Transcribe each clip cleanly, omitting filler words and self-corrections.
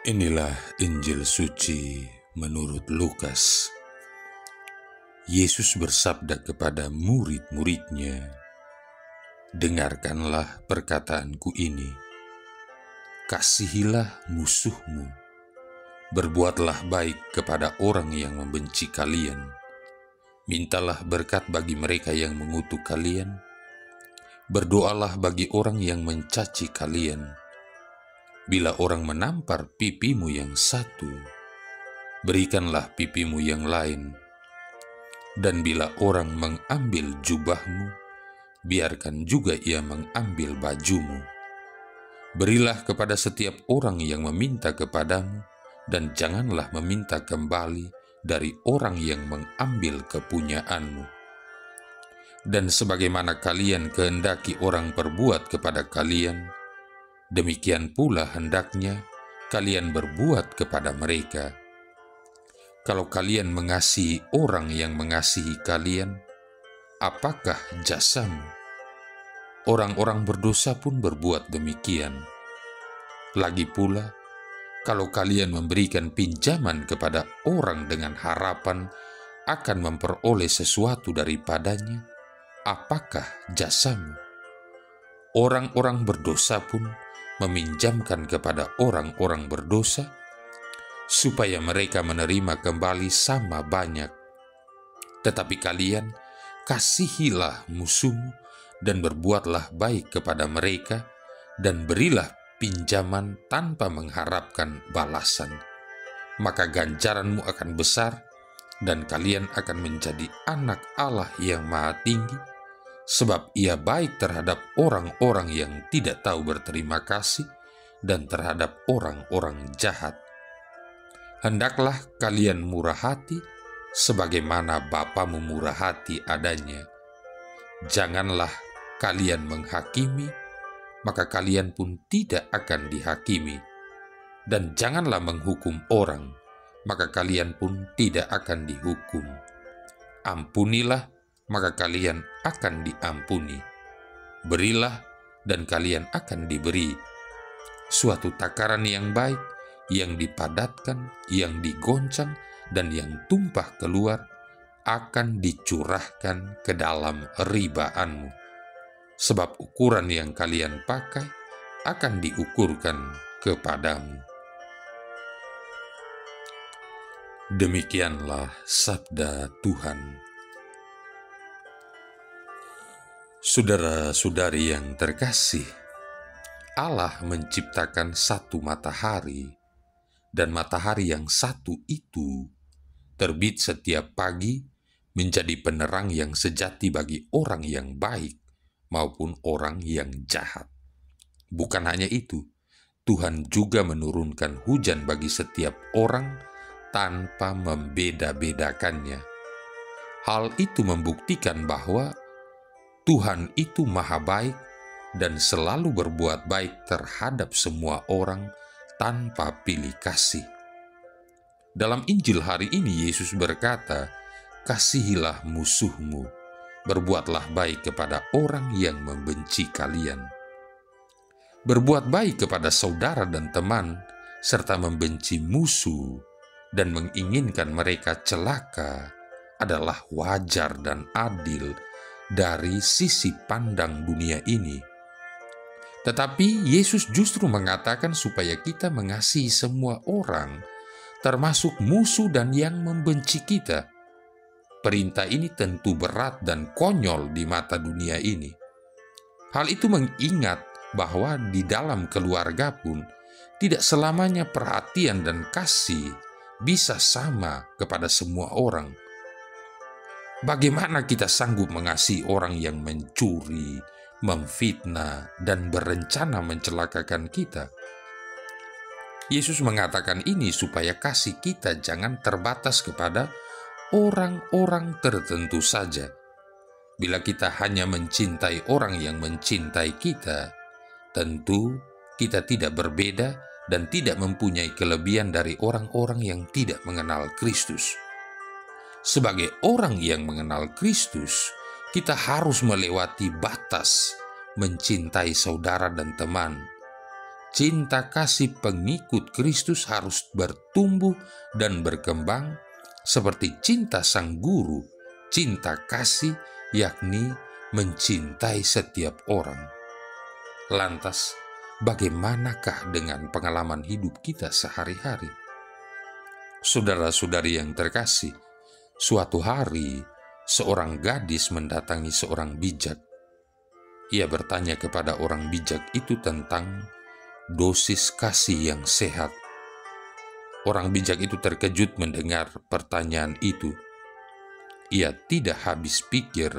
Inilah Injil suci menurut Lukas. Yesus bersabda kepada murid-muridnya, "Dengarkanlah perkataanku ini, kasihilah musuhmu, berbuatlah baik kepada orang yang membenci kalian, mintalah berkat bagi mereka yang mengutuk kalian, berdoalah bagi orang yang mencaci kalian. Bila orang menampar pipimu yang satu, berikanlah pipimu yang lain. Dan bila orang mengambil jubahmu, biarkan juga ia mengambil bajumu. Berilah kepada setiap orang yang meminta kepadamu, dan janganlah meminta kembali dari orang yang mengambil kepunyaanmu. Dan sebagaimana kalian kehendaki orang perbuat kepada kalian, demikian pula hendaknya kalian berbuat kepada mereka. Kalau kalian mengasihi orang yang mengasihi kalian, apakah jasamu? Orang-orang berdosa pun berbuat demikian. Lagi pula, kalau kalian memberikan pinjaman kepada orang dengan harapan akan memperoleh sesuatu daripadanya, apakah jasamu? Orang-orang berdosa pun meminjamkan kepada orang-orang berdosa, supaya mereka menerima kembali sama banyak. Tetapi kalian kasihilah musuhmu, dan berbuatlah baik kepada mereka, dan berilah pinjaman tanpa mengharapkan balasan. Maka ganjaranmu akan besar, dan kalian akan menjadi anak Allah yang Maha Tinggi, sebab ia baik terhadap orang-orang yang tidak tahu berterima kasih dan terhadap orang-orang jahat. Hendaklah kalian murah hati, sebagaimana Bapamu murah hati adanya. Janganlah kalian menghakimi, maka kalian pun tidak akan dihakimi. Dan janganlah menghukum orang, maka kalian pun tidak akan dihukum. Ampunilah, maka kalian akan diampuni. Berilah, dan kalian akan diberi. Suatu takaran yang baik, yang dipadatkan, yang digoncang, dan yang tumpah keluar, akan dicurahkan ke dalam ribaanmu. Sebab ukuran yang kalian pakai akan diukurkan kepadamu." Demikianlah sabda Tuhan. Saudara-saudari yang terkasih, Allah menciptakan satu matahari, dan matahari yang satu itu terbit setiap pagi menjadi penerang yang sejati bagi orang yang baik maupun orang yang jahat. Bukan hanya itu, Tuhan juga menurunkan hujan bagi setiap orang tanpa membeda-bedakannya. Hal itu membuktikan bahwa Tuhan itu maha baik dan selalu berbuat baik terhadap semua orang tanpa pilih kasih. Dalam Injil hari ini Yesus berkata, "Kasihilah musuhmu, berbuatlah baik kepada orang yang membenci kalian." Berbuat baik kepada saudara dan teman, serta membenci musuh dan menginginkan mereka celaka adalah wajar dan adil dari sisi pandang dunia ini. Tetapi Yesus justru mengatakan supaya kita mengasihi semua orang, termasuk musuh dan yang membenci kita. Perintah ini tentu berat dan konyol di mata dunia ini. Hal itu mengingat bahwa di dalam keluarga pun tidak selamanya perhatian dan kasih bisa sama kepada semua orang. Bagaimana kita sanggup mengasihi orang yang mencuri, memfitnah, dan berencana mencelakakan kita? Yesus mengatakan ini supaya kasih kita jangan terbatas kepada orang-orang tertentu saja. Bila kita hanya mencintai orang yang mencintai kita, tentu kita tidak berbeda dan tidak mempunyai kelebihan dari orang-orang yang tidak mengenal Kristus. Sebagai orang yang mengenal Kristus, kita harus melewati batas mencintai saudara dan teman. cinta kasih pengikut Kristus harus bertumbuh dan berkembang seperti cinta sang guru, cinta kasih, yakni mencintai setiap orang. Lantas, bagaimanakah dengan pengalaman hidup kita sehari-hari? Saudara-saudari yang terkasih, suatu hari seorang gadis mendatangi seorang bijak. Ia bertanya kepada orang bijak itu tentang dosis kasih yang sehat. Orang bijak itu terkejut mendengar pertanyaan itu. Ia tidak habis pikir,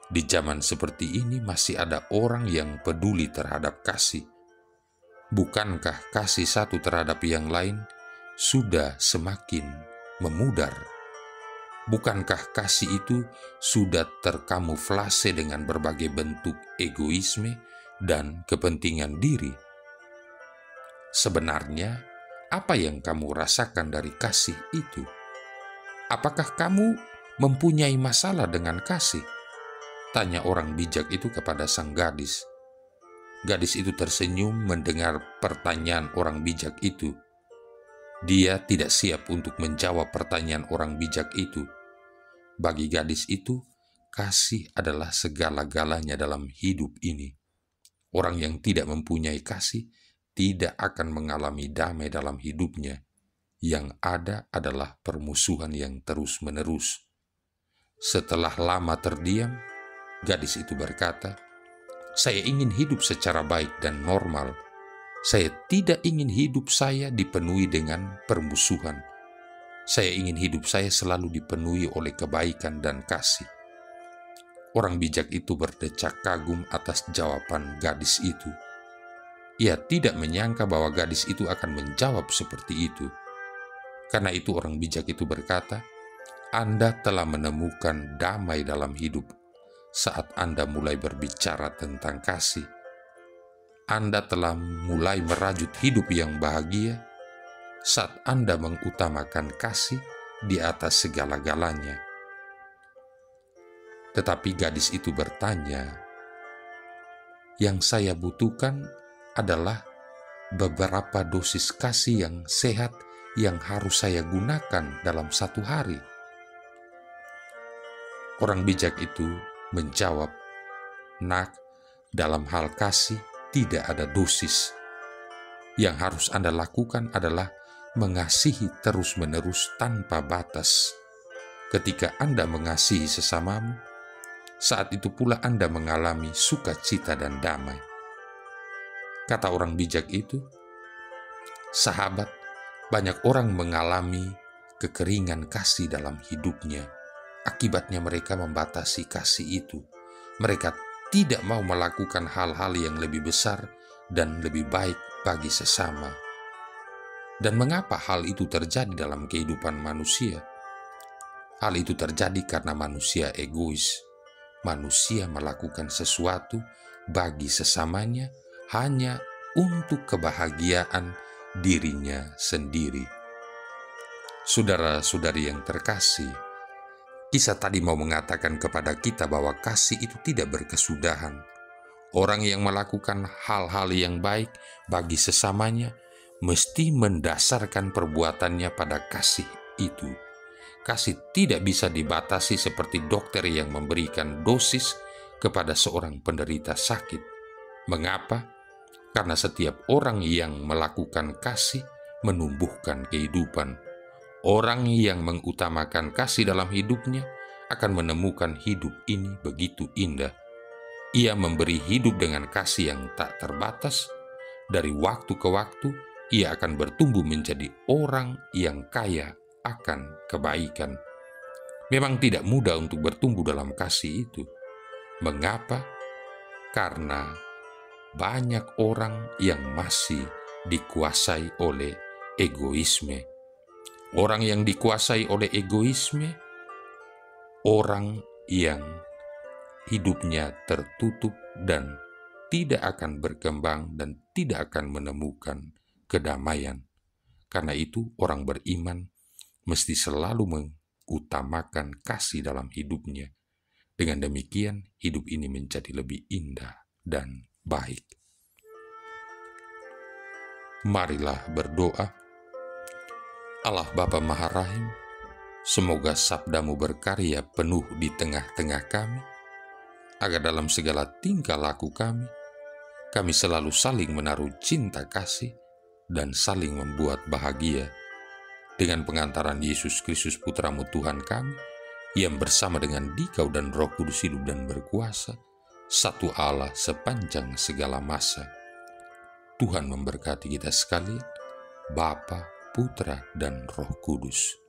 di zaman seperti ini masih ada orang yang peduli terhadap kasih. Bukankah kasih satu terhadap yang lain sudah semakin memudar? Bukankah kasih itu sudah terkamuflase dengan berbagai bentuk egoisme dan kepentingan diri? Sebenarnya, apa yang kamu rasakan dari kasih itu? Apakah kamu mempunyai masalah dengan kasih? Tanya orang bijak itu kepada sang gadis. Gadis itu tersenyum mendengar pertanyaan orang bijak itu. Dia tidak siap untuk menjawab pertanyaan orang bijak itu. Bagi gadis itu, kasih adalah segala-galanya dalam hidup ini. Orang yang tidak mempunyai kasih tidak akan mengalami damai dalam hidupnya. Yang ada adalah permusuhan yang terus-menerus. Setelah lama terdiam, gadis itu berkata, "Saya ingin hidup secara baik dan normal. Saya tidak ingin hidup saya dipenuhi dengan permusuhan. Saya ingin hidup saya selalu dipenuhi oleh kebaikan dan kasih." Orang bijak itu berdecak kagum atas jawaban gadis itu. Ia tidak menyangka bahwa gadis itu akan menjawab seperti itu. Karena itu orang bijak itu berkata, "Anda telah menemukan damai dalam hidup saat Anda mulai berbicara tentang kasih. Anda telah mulai merajut hidup yang bahagia saat Anda mengutamakan kasih di atas segala-galanya." Tetapi gadis itu bertanya, "Yang saya butuhkan adalah beberapa dosis kasih yang sehat yang harus saya gunakan dalam satu hari." Orang bijak itu menjawab, "Nak, dalam hal kasih tidak ada dosis. Yang harus Anda lakukan adalah mengasihi terus-menerus tanpa batas. Ketika Anda mengasihi sesamamu, saat itu pula Anda mengalami sukacita dan damai." Kata orang bijak itu, "Sahabat, banyak orang mengalami kekeringan kasih dalam hidupnya. Akibatnya mereka membatasi kasih itu. Mereka tidak mau melakukan hal-hal yang lebih besar dan lebih baik bagi sesama." Dan mengapa hal itu terjadi dalam kehidupan manusia? Hal itu terjadi karena manusia egois. Manusia melakukan sesuatu bagi sesamanya hanya untuk kebahagiaan dirinya sendiri. Saudara-saudari yang terkasih, kisah tadi mau mengatakan kepada kita bahwa kasih itu tidak berkesudahan. Orang yang melakukan hal-hal yang baik bagi sesamanya mesti mendasarkan perbuatannya pada kasih itu. Kasih tidak bisa dibatasi seperti dokter yang memberikan dosis kepada seorang penderita sakit. Mengapa? Karena setiap orang yang melakukan kasih menumbuhkan kehidupan. Orang yang mengutamakan kasih dalam hidupnya akan menemukan hidup ini begitu indah. Ia memberi hidup dengan kasih yang tak terbatas. Dari waktu ke waktu, ia akan bertumbuh menjadi orang yang kaya akan kebaikan. Memang tidak mudah untuk bertumbuh dalam kasih itu. Mengapa? Karena banyak orang yang masih dikuasai oleh egoisme. Orang yang dikuasai oleh egoisme, orang yang hidupnya tertutup dan tidak akan berkembang dan tidak akan menemukan kedamaian. Karena itu, orang beriman mesti selalu mengutamakan kasih dalam hidupnya. Dengan demikian, hidup ini menjadi lebih indah dan baik. Marilah berdoa. Allah Bapa Maharahim, semoga sabda-Mu berkarya penuh di tengah-tengah kami, agar dalam segala tingkah laku kami selalu saling menaruh cinta kasih dan saling membuat bahagia dengan pengantaran Yesus Kristus Putra-Mu Tuhan kami, yang bersama dengan Dikau dan Roh Kudus hidup dan berkuasa, satu Allah sepanjang segala masa. Tuhan memberkati kita sekalian, Bapa, Putra, dan Roh Kudus.